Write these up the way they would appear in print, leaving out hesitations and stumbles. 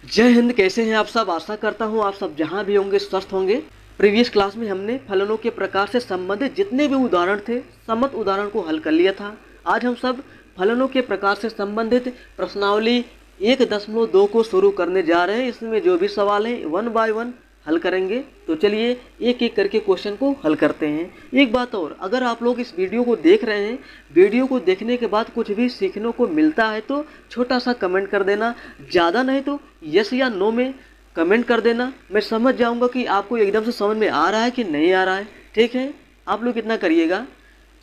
जय हिंद। कैसे हैं आप सब? आशा करता हूं आप सब जहां भी होंगे स्वस्थ होंगे। प्रीवियस क्लास में हमने फलनों के प्रकार से संबंधित जितने भी उदाहरण थे समस्त उदाहरण को हल कर लिया था। आज हम सब फलनों के प्रकार से संबंधित प्रश्नावली 1.2 को शुरू करने जा रहे हैं। इसमें जो भी सवाल है 1 बाय 1 हल करेंगे। तो चलिए एक एक करके क्वेश्चन को हल करते हैं। एक बात और, अगर आप लोग इस वीडियो को देख रहे हैं, वीडियो को देखने के बाद कुछ भी सीखने को मिलता है तो छोटा सा कमेंट कर देना, ज़्यादा नहीं तो यस या नो में कमेंट कर देना। मैं समझ जाऊंगा कि आपको एकदम से समझ में आ रहा है कि नहीं आ रहा है। ठीक है, आप लोग इतना करिएगा।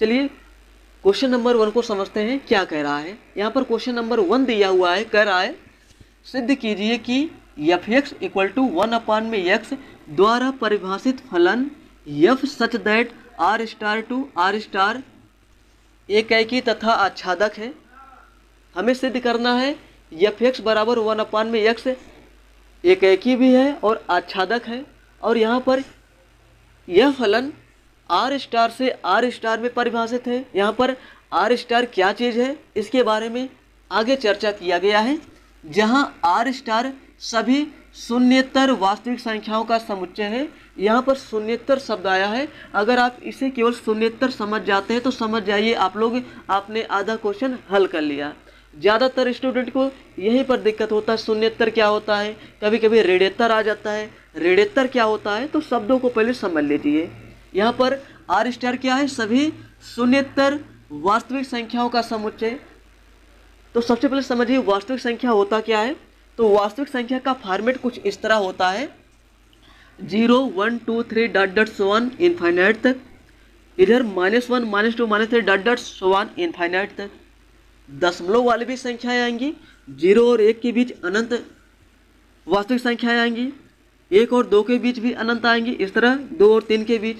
चलिए क्वेश्चन नंबर 1 को समझते हैं क्या कह रहा है। यहाँ पर क्वेश्चन नंबर 1 दिया हुआ है, कह रहा है सिद्ध कीजिए कि F x equal to 1/x द्वारा परिभाषित फलन F such that R star to R star एकैकी तथा आच्छादक है। हमें सिद्ध करना है एफ एक्स बराबर 1/x एकैकी भी है और आच्छादक है, और यहाँ पर यह फलन आर स्टार से आर स्टार में परिभाषित है। यहाँ पर आर स्टार क्या चीज़ है इसके बारे में आगे चर्चा किया गया है। जहाँ आर स्टार सभी शून्येतर वास्तविक संख्याओं का समुच्चय है। यहाँ पर शून्येतर शब्द आया है। अगर आप इसे केवल शून्येतर समझ जाते हैं तो समझ जाइए आप लोग आपने आधा क्वेश्चन हल कर लिया। ज़्यादातर स्टूडेंट को यहीं पर दिक्कत होता है, शून्येतर क्या होता है, कभी कभी ऋणेतर आ जाता है। ऋणेतर क्या होता है तो शब्दों को पहले समझ लीजिए। यहाँ पर आर स्टार क्या है, सभी शून्येतर वास्तविक संख्याओं का समुच्चय। तो सबसे पहले समझिए वास्तविक संख्या होता क्या है। तो वास्तविक संख्या का फॉर्मेट कुछ इस तरह होता है 0 1 2 3 dot dot so on infinite तक। इधर -1 -2 -3 dot dot so on infinite तक। दशमलव वाली भी संख्याएं आएंगी, 0 और 1 के बीच अनंत वास्तविक संख्याएं आएंगी, 1 और 2 के बीच भी अनंत आएंगी। इस तरह 2 और 3 के बीच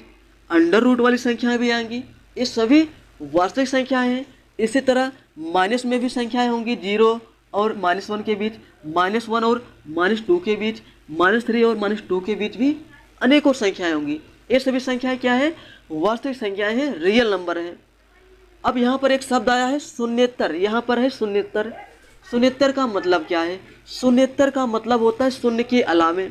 अंडर रूट वाली संख्याएं भी आएंगी। ये सभी वास्तविक संख्याएं हैं। इसी तरह माइनस में भी संख्याएं होंगी, 0 और -1 के बीच, -1 और -2 के बीच, -3 और -2 के बीच भी अनेकों संख्याएं होंगी। ये सभी संख्याएं क्या है, वास्तविक संख्याएं हैं, रियल नंबर हैं। अब यहाँ पर एक शब्द आया है शून्येतर। यहाँ पर है शून्येतर। शून्येतर का मतलब क्या है? शून्येतर का मतलब होता है शून्य के अलावे।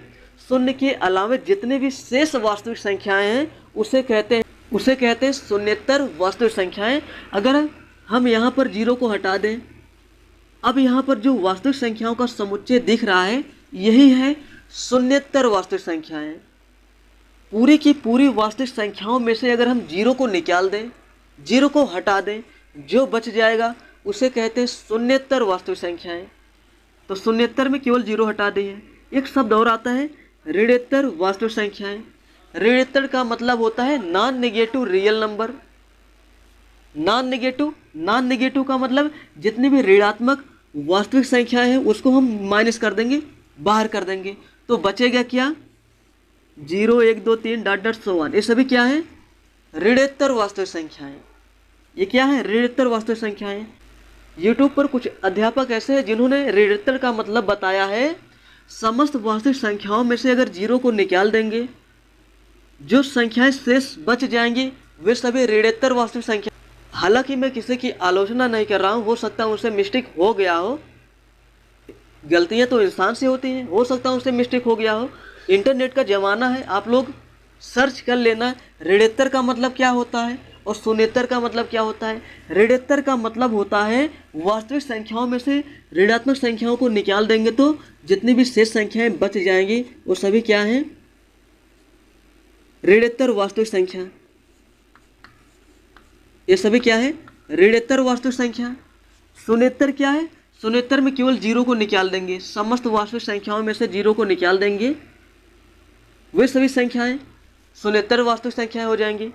शून्य के अलावे जितने भी शेष वास्तविक संख्याएं हैं उसे कहते हैं शून्येतर वास्तविक संख्याएं। अगर हम यहाँ पर 0 को हटा दें, अब यहाँ पर जो वास्तविक संख्याओं का समुच्चय दिख रहा है यही है शून्येतर वास्तविक संख्याएं। पूरी की पूरी वास्तविक संख्याओं में से अगर हम 0 को निकाल दें, 0 को हटा दें, जो बच जाएगा उसे कहते हैं शून्येतर वास्तविक संख्याएं। तो शून्येतर में केवल 0 हटा दिए। एक शब्द और आता है ऋणेतर वास्तविक संख्याएं। ऋणेतर का मतलब होता है non negative real number. Non negative का मतलब जितनी भी ऋणात्मक वास्तविक संख्याएं हैं उसको हम माइनस कर देंगे, बाहर कर देंगे, तो बचेगा क्या, 0 1 2 3 डॉट डॉट सो ऑन। ये सभी क्या है, ऋणेतर वास्तविक संख्याएं। ये क्या है, ऋणेतर वास्तविक संख्याएं। यूट्यूब पर कुछ अध्यापक ऐसे हैं जिन्होंने ऋणेतर का मतलब बताया है समस्त वास्तविक संख्याओं में से अगर 0 को निकाल देंगे, जो संख्याएं शेष बच जाएंगी वे सभी ऋणेतर वास्तविक संख्या। हालांकि मैं किसी की आलोचना नहीं कर रहा हूँ, हो सकता है उनसे मिस्टेक हो गया हो, गलतियाँ तो इंसान से होती हैं, हो सकता है उनसे मिस्टेक हो गया हो। इंटरनेट का ज़माना है, आप लोग सर्च कर लेना ऋणेतर का मतलब क्या होता है और शून्येतर का मतलब क्या होता है। ऋणेतर का मतलब होता है वास्तविक संख्याओं में से ऋणात्मक संख्याओं को निकाल देंगे तो जितनी भी शेष संख्याएं बच जाएंगी वो सभी क्या हैं, ऋणेतर वास्तविक संख्या। ये सभी क्या है, ऋणेतर वास्तविक संख्या। शून्येतर क्या है, शून्येतर में केवल 0 को निकाल देंगे, समस्त वास्तविक संख्याओं में से 0 को निकाल देंगे, वे सभी संख्याएं शून्येतर वास्तविक संख्याएं हो जाएंगी।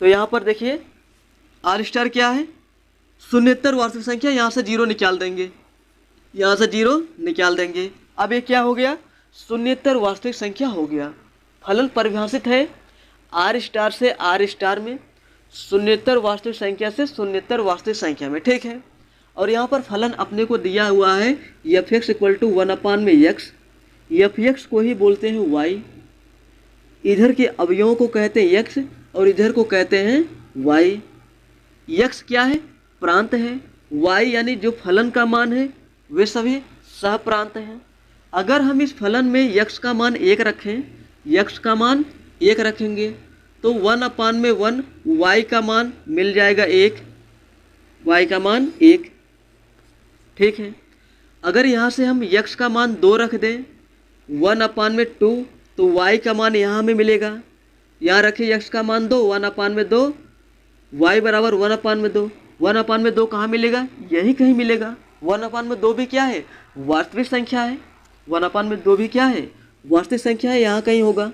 तो यहाँ पर देखिए आर स्टार क्या है, शून्येतर वास्तविक संख्या। यहाँ से 0 निकाल देंगे, यहाँ से 0 निकाल देंगे। अब ये क्या हो गया, शून्येतर वास्तविक संख्या हो गया। फलन परिभाषित है आर स्टार से आर स्टार में, शून्येतर वास्तविक संख्या से शून्येतर वास्तविक संख्या में। ठीक है, और यहाँ पर फलन अपने को दिया हुआ है f x equal to 1/x। F x को ही बोलते हैं y। इधर के अवयवों को कहते हैं x और इधर को कहते हैं y। x क्या है, प्रांत है, y यानी जो फलन का मान है वे सभी सहप्रांत हैं। अगर हम इस फलन में x का मान 1 रखें, x का मान 1 रखेंगे तो 1/1 y का मान मिल जाएगा 1, y का मान 1। ठीक है, अगर यहाँ से हम x का मान 2 रख दें 1/2 तो y का मान यहाँ हमें मिलेगा, यहाँ रखें x का मान 2, 1/2 y बराबर 1/2। 1/2 कहाँ मिलेगा? यही कहीं मिलेगा। 1/2 भी क्या है? वास्तविक संख्या है। 1/2 भी क्या है? वास्तविक संख्या है, यहाँ कहीं होगा।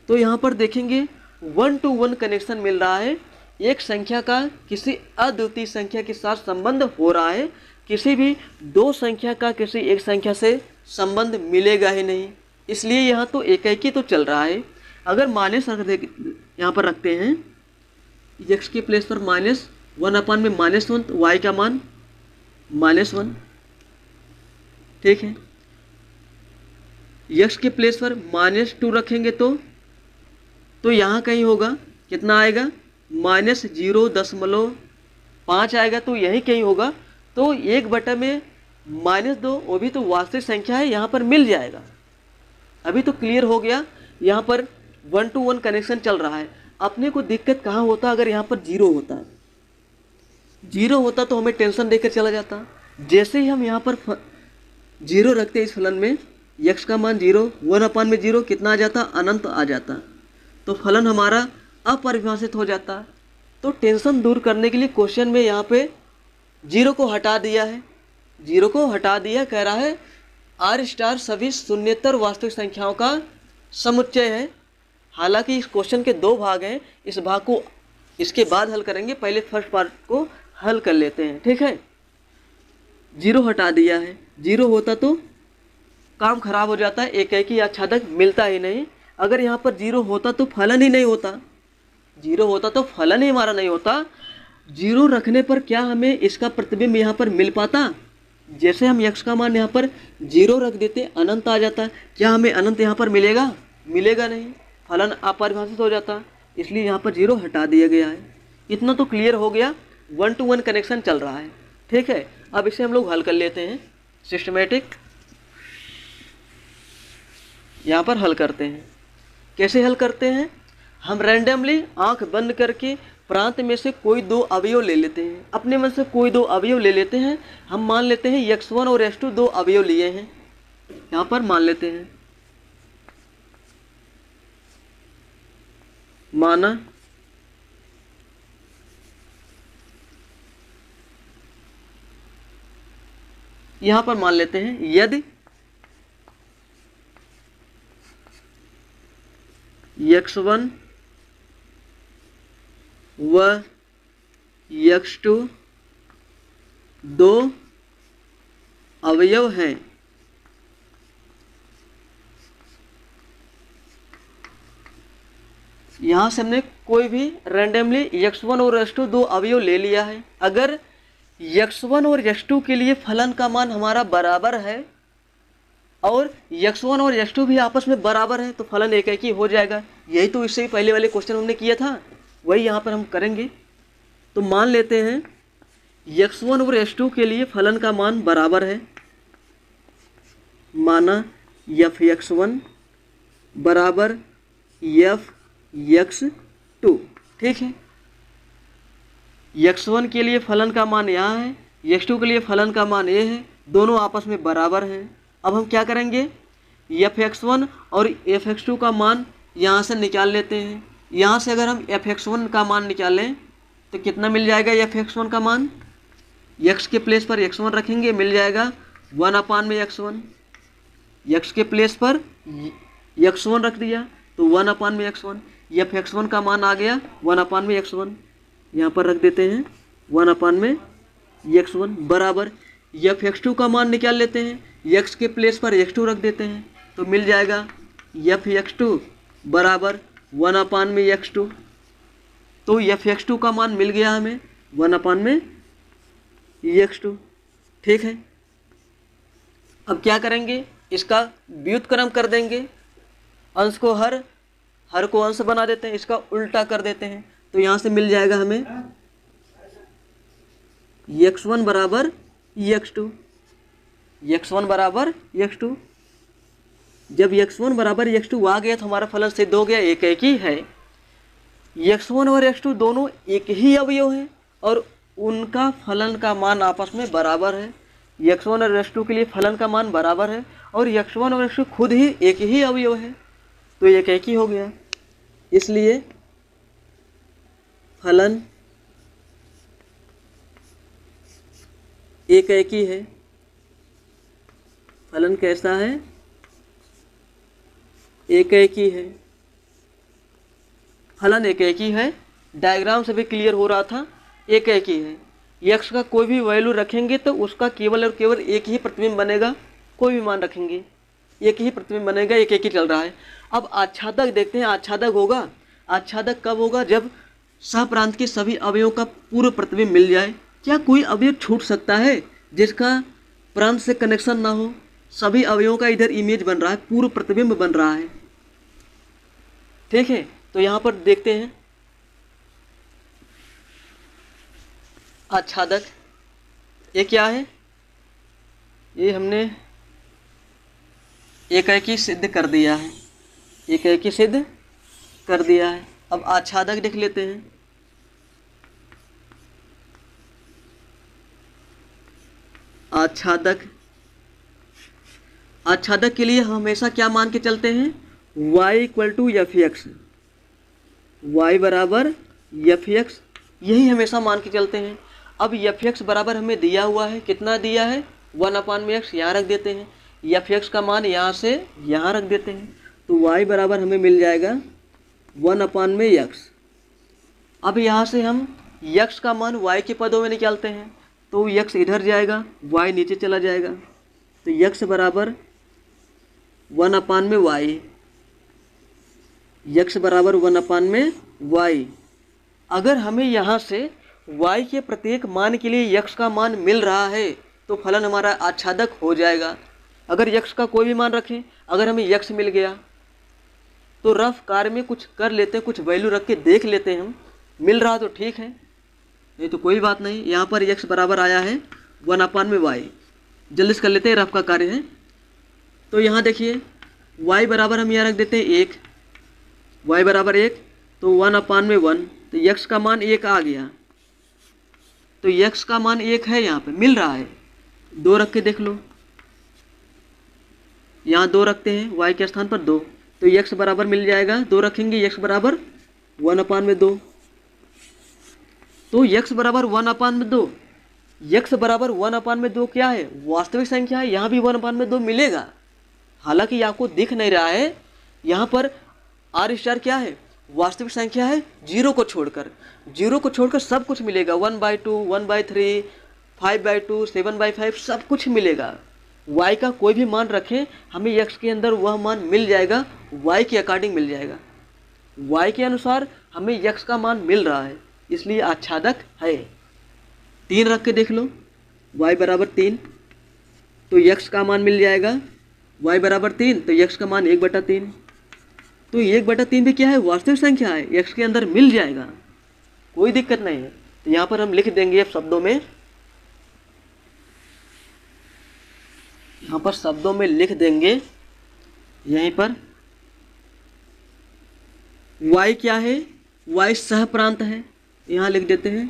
तो यहाँ पर देखेंगे 1-to-1 कनेक्शन मिल रहा है। एक संख्या का किसी अद्वितीय संख्या के साथ संबंध हो रहा है, किसी भी दो संख्या का किसी एक संख्या से संबंध मिलेगा ही नहीं, इसलिए यहाँ तो एकाएकी तो चल रहा है। अगर माइनस यहाँ पर रखते हैं x के प्लेस पर -1/-1 तो y का मान -1। ठीक है, x के प्लेस पर -2 रखेंगे तो यहाँ कहीं होगा, कितना आएगा? -0.5 आएगा, तो यही कहीं होगा। तो 1/2 वो भी तो वास्तविक संख्या है, यहाँ पर मिल जाएगा। अभी तो क्लियर हो गया। यहाँ पर 1-to-1 कनेक्शन चल रहा है। अपने को दिक्कत कहाँ होता? अगर यहाँ पर 0 होता है, 0 होता तो हमें टेंशन देकर चला जाता। जैसे ही हम यहाँ पर 0 रखते हैं इस फलन में, x का मान 0, 1/0 कितना आ जाता? अनंत आ जाता। तो फलन हमारा अपरिभाषित हो जाता। तो टेंशन दूर करने के लिए क्वेश्चन में यहाँ पे 0 को हटा दिया है। 0 को हटा दिया, कह रहा है r* सभी शून्येतर वास्तविक संख्याओं का समुच्चय है। हालांकि इस क्वेश्चन के 2 भाग हैं, इस भाग को इसके बाद हल करेंगे, पहले फर्स्ट पार्ट को हल कर लेते हैं। ठीक है, 0 हटा दिया है। 0 होता तो काम खराब हो जाता है, एकाएकी आच्छादक मिलता ही नहीं। अगर यहाँ पर 0 होता तो फलन ही नहीं होता, 0 होता तो फलन ही हमारा नहीं होता। 0 रखने पर क्या हमें इसका प्रतिबिंब यहाँ पर मिल पाता? जैसे हम x का मान यहाँ पर 0 रख देते, अनंत आ जाता। क्या हमें अनंत यहाँ पर मिलेगा? मिलेगा नहीं, फलन अपरिभाषित हो जाता। इसलिए यहाँ पर 0 हटा दिया गया है। इतना तो क्लियर हो गया। 1-to-1 कनेक्शन चल रहा है। ठीक है, अब इसे हम लोग हल कर लेते हैं सिस्टमेटिक। यहाँ पर हल करते हैं। कैसे हल करते हैं? हम रैंडमली आंख बंद करके प्रांत में से कोई 2 अवयव ले लेते हैं। अपने मन से कोई 2 अवयव ले लेते हैं। हम मान लेते हैं x1 और x2 2 अवयव लिए हैं। यहाँ पर मान लेते हैं, माना यहाँ पर मान लेते हैं यदि x1 व x2 2 अवयव हैं, यहाँ से हमने कोई भी रैंडमली x1 और x2 2 अवयव ले लिया है। अगर x1 और x2 के लिए फलन का मान हमारा बराबर है और x1 और x2 भी आपस में बराबर है तो फलन एकाएकी हो जाएगा। यही तो इससे पहले वाले क्वेश्चन हमने किया था, वही यहाँ पर हम करेंगे। तो मान लेते हैं x1 और x2 के लिए फलन का मान बराबर है। माना f(x1) बराबर f(x2). ठीक है, x1 के लिए फलन का मान यहाँ है, x2 के लिए फलन का मान ये है, दोनों आपस में बराबर हैं। अब हम क्या करेंगे? f(x1) और f(x2) का मान यहाँ से निकाल लेते हैं। यहाँ से अगर हम f(x1) का मान निकालें तो कितना मिल जाएगा? f(x1) का मान x के प्लेस पर x1 रखेंगे, मिल जाएगा 1/x1। x के प्लेस पर x1 रख दिया तो 1/x1। f(x1) का मान आ गया 1/x1। यहाँ पर रख देते हैं 1/x1 बराबर f(x2) का मान निकाल लेते हैं। x के प्लेस पर x2 रख देते हैं तो मिल जाएगा f(x2) बराबर 1/x2। तो f(x2) का मान मिल गया हमें 1/x2। ठीक है, अब क्या करेंगे? इसका व्युत्क्रम कर देंगे। अंश को हर को अंश बना देते हैं, इसका उल्टा कर देते हैं। तो यहाँ से मिल जाएगा हमें x1 बराबर x2, x1 बराबर x2। जब x1 बराबर x2 आ गया तो हमारा फलन सिद्ध हो गया, एक एक ही है। x1 और x2 दोनों एक ही अवयव है और उनका फलन का मान आपस में बराबर है। x1 और x2 के लिए फलन का मान बराबर है और x1 और x2 खुद ही एक ही अवयव है, तो एक एक ही हो गया। इसलिए फलन एक एक ही है। फलन कैसा है? एक एक ही है। फलन एक एक ही है। डायग्राम से भी क्लियर हो रहा था, एक एक ही है। यक्स का कोई भी वैल्यू रखेंगे तो उसका केवल और केवल एक ही प्रतिबिंब बनेगा। कोई भी मान रखेंगे एक ही प्रतिबिंब बनेगा, एक एक ही चल रहा है। अब आच्छादक देखते हैं, आच्छादक होगा। आच्छादक कब होगा? जब सहप्रांत के सभी अवयवों का पूर्व प्रतिबिंब मिल जाए। क्या कोई अवयव छूट सकता है जिसका प्रांत से कनेक्शन ना हो? सभी अवयवों का इधर इमेज बन रहा है, पूर्व प्रतिबिंब बन रहा है, ठीक है। तो यहाँ पर देखते हैं आच्छादक, ये क्या है? ये हमने एकाएकी सिद्ध कर दिया है, एकाएकी सिद्ध कर दिया है। अब आच्छादक देख लेते हैं। आच्छादक, आच्छादक के लिए हम हमेशा क्या मान के चलते हैं? y equal to f x, y बराबर एफ एक्स, यही हमेशा मान के चलते हैं। अब एफ एक्स बराबर हमें दिया हुआ है, कितना दिया है? 1/x, यहाँ रख देते हैं। एफ एक्स का मान यहाँ से यहाँ रख देते हैं, तो y बराबर हमें मिल जाएगा 1/x। अब यहाँ से हम x का मान y के पदों में निकालते हैं, तो x इधर जाएगा, y नीचे चला जाएगा, तो x बराबर 1/y, x बराबर 1/y। अगर हमें यहाँ से y के प्रत्येक मान के लिए x का मान मिल रहा है तो फलन हमारा आच्छादक हो जाएगा। अगर x का कोई भी मान रखें, अगर हमें x मिल गया तो रफ कार्य में कुछ कर लेते हैं, कुछ वैल्यू रख के देख लेते हैं, हम मिल रहा तो ठीक है, नहीं तो कोई बात नहीं। यहाँ पर x बराबर आया है 1/y, जल्दी से कर लेते हैं, रफ का कार्य है। तो यहाँ देखिए y बराबर हम यहाँ रख देते हैं 1, y बराबर 1, तो 1/1, तो x का मान 1 आ गया, तो x का मान 1 है, यहाँ पे मिल रहा है। 2 रख के देख लो, यहाँ 2 रखते हैं y के स्थान पर 2, तो x बराबर मिल जाएगा, 2 रखेंगे, x बराबर 1/2, तो x बराबर 1/2, x बराबर 1/2 क्या है? वास्तविक संख्या है, यहाँ भी 1/2 मिलेगा। हालांकि आपको दिख नहीं रहा है, यहाँ पर आर स्टार क्या है? वास्तविक संख्या है, जीरो को छोड़कर सब कुछ मिलेगा। 1/2, 1/3, 5/2, 7/5 सब कुछ मिलेगा। y का कोई भी मान रखें, हमें x के अंदर वह मान मिल जाएगा, y के अकॉर्डिंग मिल जाएगा, y के अनुसार हमें x का मान मिल रहा है, इसलिए आच्छादक है। 3 रख के देख लो, y बराबर 3, तो x का मान मिल जाएगा, y बराबर 3, तो x का मान 1/3, तो 1/3 भी क्या है? वास्तविक संख्या है, x के अंदर मिल जाएगा, कोई दिक्कत नहीं है। तो यहाँ पर हम लिख देंगे अब शब्दों में, यहाँ पर शब्दों में लिख देंगे, यहीं पर y क्या है? y सहप्रांत है, यहाँ लिख देते हैं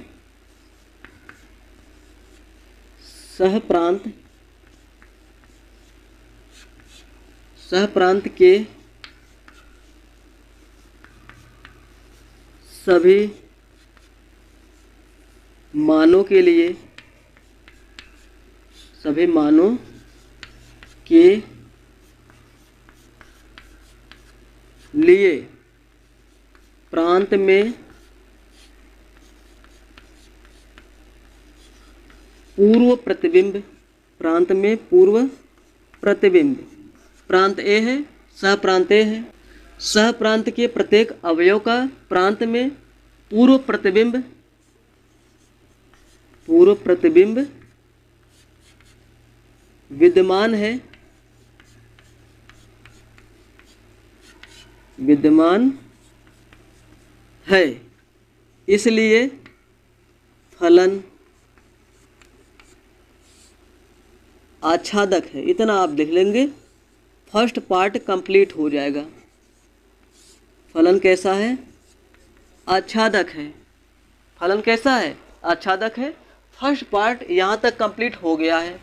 सहप्रांत, सहप्रांत के सभी मानों के लिए, सभी मानों के लिए प्रांत में पूर्व प्रतिबिंब, प्रांत में पूर्व प्रतिबिंब, प्रांत ए है, सहप्रांत ए है, सहप्रांत के प्रत्येक अवयव का प्रांत में पूर्व प्रतिबिंब, पूर्व प्रतिबिंब विद्यमान है, विद्यमान है, इसलिए फलन आच्छादक है। इतना आप लिख लेंगे, फर्स्ट पार्ट कंप्लीट हो जाएगा। फलन कैसा है? आच्छादक है। फलन कैसा है? आच्छादक है। फर्स्ट पार्ट यहाँ तक कंप्लीट हो गया है।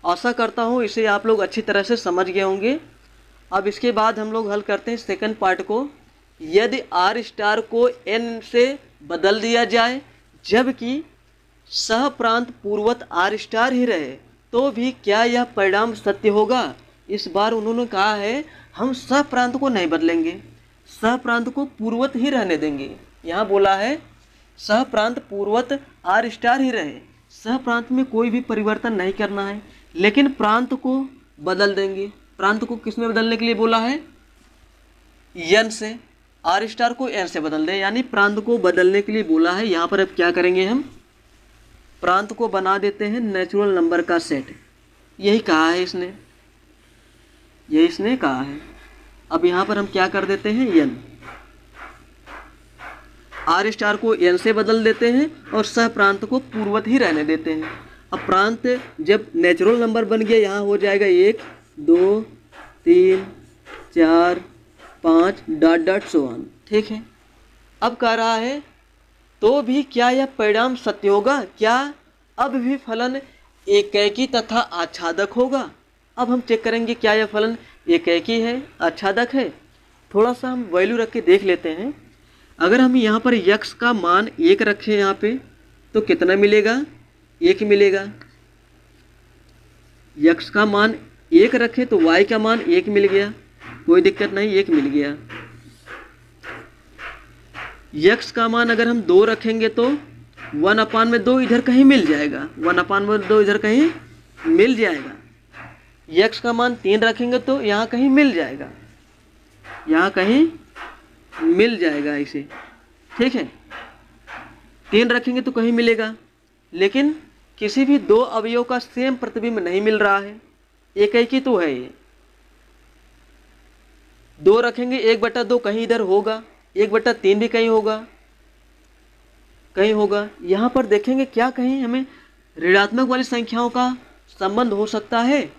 आशा करता हूँ इसे आप लोग अच्छी तरह से समझ गए होंगे। अब इसके बाद हम लोग हल करते हैं सेकंड पार्ट को। यदि आर स्टार को एन से बदल दिया जाए जबकि सह प्रांत पूर्वत आर स्टार ही रहे तो भी क्या यह परिणाम सत्य होगा? इस बार उन्होंने कहा है हम सह प्रांत को नहीं बदलेंगे, सह प्रांत को पूर्वत ही रहने देंगे। यहाँ बोला है सह प्रांत पूर्वत आर स्टार ही रहे, सह प्रांत में कोई भी परिवर्तन नहीं करना है, लेकिन प्रांत को बदल देंगे। प्रांत को किस में बदलने के लिए बोला है? एन से। आर स्टार को एन से बदल दें, यानी प्रांत को बदलने के लिए बोला है। यहाँ पर अब क्या करेंगे हम? प्रांत को बना देते हैं नेचुरल नंबर का सेट। यही कहा है इसने, यही इसने कहा है। अब यहाँ पर हम क्या कर देते हैं? एन। आर स्टार को एन से बदल देते हैं और सह प्रांत को पूर्वत ही रहने देते हैं। अब प्रांत जब नेचुरल नंबर बन गया, यहाँ हो जाएगा 1 2 3 4 5 डॉट डॉट सो ऑन। ठीक है। अब कह रहा है तो भी क्या यह परिणाम सत्य होगा? क्या अब भी फलन एकेकी तथा आच्छादक होगा? अब हम चेक करेंगे क्या यह फलन एकेकी है, आच्छादक है। थोड़ा सा हम वैल्यू रख के देख लेते हैं। अगर हम यहाँ पर यक्स का मान 1 रखें यहाँ पे तो कितना मिलेगा? 1 मिलेगा। यक्स का मान 1 रखें तो वाई का मान 1 मिल गया, कोई दिक्कत नहीं, 1 मिल गया। यक्स का मान अगर हम 2 रखेंगे तो 1/2 इधर कहीं मिल जाएगा, 1/2 इधर कहीं मिल जाएगा। यक्स का मान 3 रखेंगे तो यहाँ कहीं मिल जाएगा, यहाँ कहीं मिल जाएगा इसे। ठीक है, 3 रखेंगे तो कहीं मिलेगा, लेकिन किसी भी 2 अवयव का सेम प्रतिबिंब नहीं मिल रहा है। एकेकी तो है ये। 2 रखेंगे 1/2 कहीं इधर होगा, 1/3 भी कहीं होगा, कहीं होगा। यहाँ पर देखेंगे क्या कहीं हमें ऋणात्मक वाली संख्याओं का संबंध हो सकता है?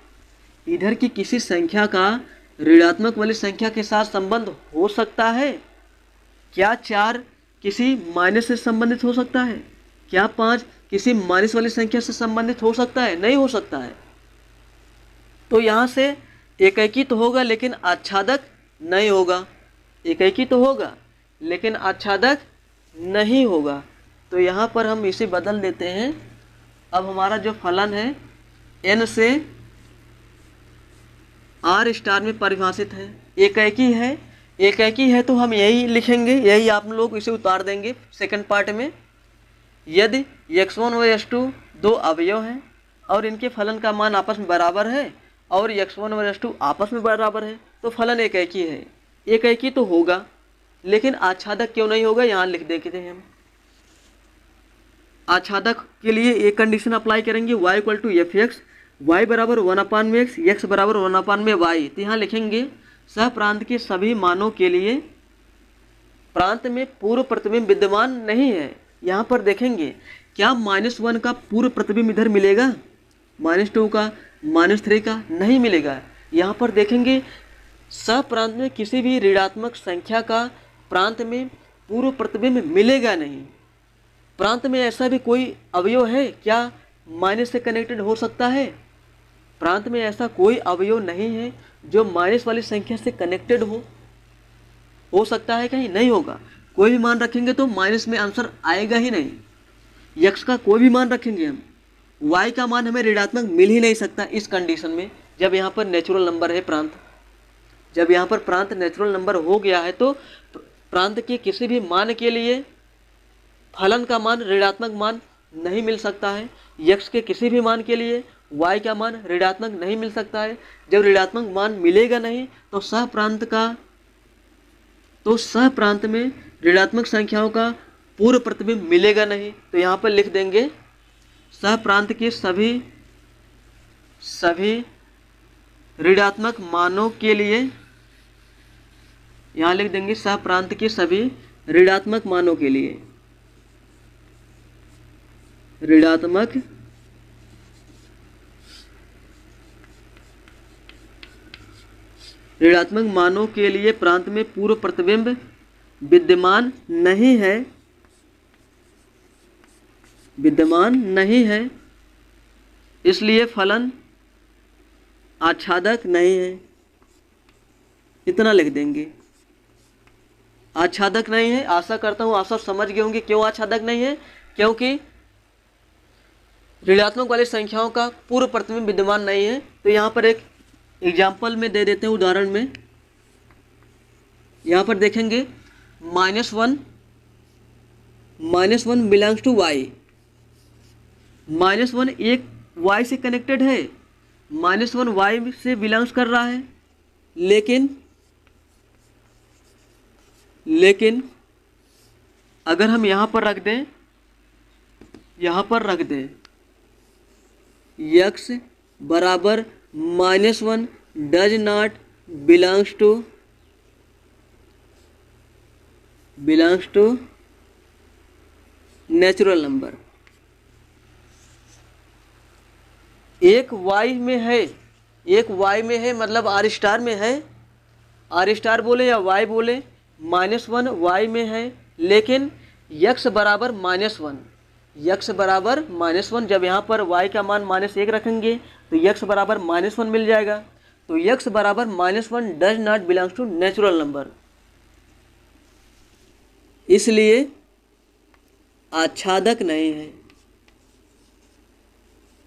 इधर की किसी संख्या का ऋणात्मक वाली संख्या के साथ संबंध हो सकता है? क्या 4 किसी माइनस से संबंधित हो सकता है? क्या 5 किसी माइनस वाली संख्या से संबंधित हो सकता है? नहीं हो सकता है। तो यहाँ से एकेकी तो होगा लेकिन आच्छादक नहीं होगा। एकेकी तो होगा लेकिन आच्छादक नहीं होगा। तो यहाँ पर हम इसे बदल देते हैं। अब हमारा जो फलन है n से आर स्टार में परिभाषित है, एकेकी है। एकेकी है तो हम यही लिखेंगे, यही आप लोग इसे उतार देंगे सेकंड पार्ट में। यदि x1 व x2 दो अवयव हैं और इनके फलन का मान आपस में बराबर है और x1 व x2 आपस में बराबर है तो फलन एकेकी है। एकेकी तो होगा लेकिन आच्छादक क्यों नहीं होगा? यहाँ लिख देते हैं हम। आच्छादक के लिए एक कंडीशन अप्लाई करेंगे, y equal to f x, y बराबर 1/x, x बराबर 1/y। तो यहाँ लिखेंगे सह प्रांत के सभी मानों के लिए प्रांत में पूर्व प्रतिबिंब विद्यमान नहीं है। यहाँ पर देखेंगे क्या -1 का पूर्व प्रतिबिंब इधर मिलेगा? -2 का, -3 का नहीं मिलेगा। यहाँ पर देखेंगे सह प्रांत में किसी भी ऋणात्मक संख्या का प्रांत में पूर्व प्रतिबिंब मिलेगा नहीं। प्रांत में ऐसा भी कोई अवयव है क्या माइनस से कनेक्टेड हो सकता है? प्रांत में ऐसा कोई अवयव नहीं है जो माइनस वाली संख्या से कनेक्टेड हो सकता है कहीं? नहीं होगा। कोई भी मान रखेंगे तो माइनस में आंसर आएगा ही नहीं। यक्स का कोई भी मान रखेंगे हम, वाई का मान हमें ऋणात्मक मिल ही नहीं सकता इस कंडीशन में जब यहाँ पर नेचुरल नंबर है प्रांत। जब यहाँ पर प्रांत नेचुरल नंबर हो गया है तो प्रांत के किसी भी मान के लिए फलन का मान ऋणात्मक मान नहीं मिल सकता है। यक्स के किसी भी मान के लिए y का मान ऋणात्मक नहीं मिल सकता है। जब ऋणात्मक मान मिलेगा नहीं तो सह प्रांत में ऋणात्मक संख्याओं का पूर्व प्रतिबिंब मिलेगा नहीं। तो यहाँ पर लिख देंगे सह प्रांत के सभी ऋणात्मक मानों के लिए, यहाँ लिख देंगे सह प्रांत के सभी ऋणात्मक मानों के लिए, ऋणात्मक ऋणात्मक मानों के लिए प्रांत में पूर्व प्रतिबिंब विद्यमान नहीं है, इसलिए फलन आच्छादक नहीं है। इतना लिख देंगे, आच्छादक नहीं है। आशा करता हूँ आप सब समझ गए होंगे क्यों आच्छादक नहीं है, क्योंकि ऋणात्मक वाली संख्याओं का पूर्व प्रतिबिंब विद्यमान नहीं है। तो यहाँ पर एक एग्जाम्पल में दे देते हैं, उदाहरण में यहाँ पर देखेंगे -1 बिलोंग्स टू y। -1 एक y से कनेक्टेड है, -1 y से बिलोंग्स कर रहा है, लेकिन अगर हम यहाँ पर रख दें x बराबर -1 does not belongs to natural number. एक y में है मतलब r स्टार में है, r स्टार बोले या y बोले, -1 y में है, लेकिन x बराबर -1, जब यहाँ पर y का मान -1 रखेंगे तो x बराबर -1 मिल जाएगा। तो x बराबर -1 does not belongs to natural number, इसलिए आच्छादक नहीं है,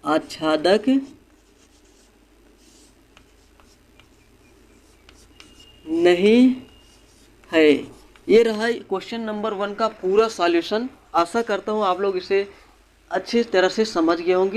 आच्छादक नहीं है। ये रहा क्वेश्चन नंबर 1 का पूरा सॉल्यूशन। आशा करता हूँ आप लोग इसे अच्छी तरह से समझ गए होंगे।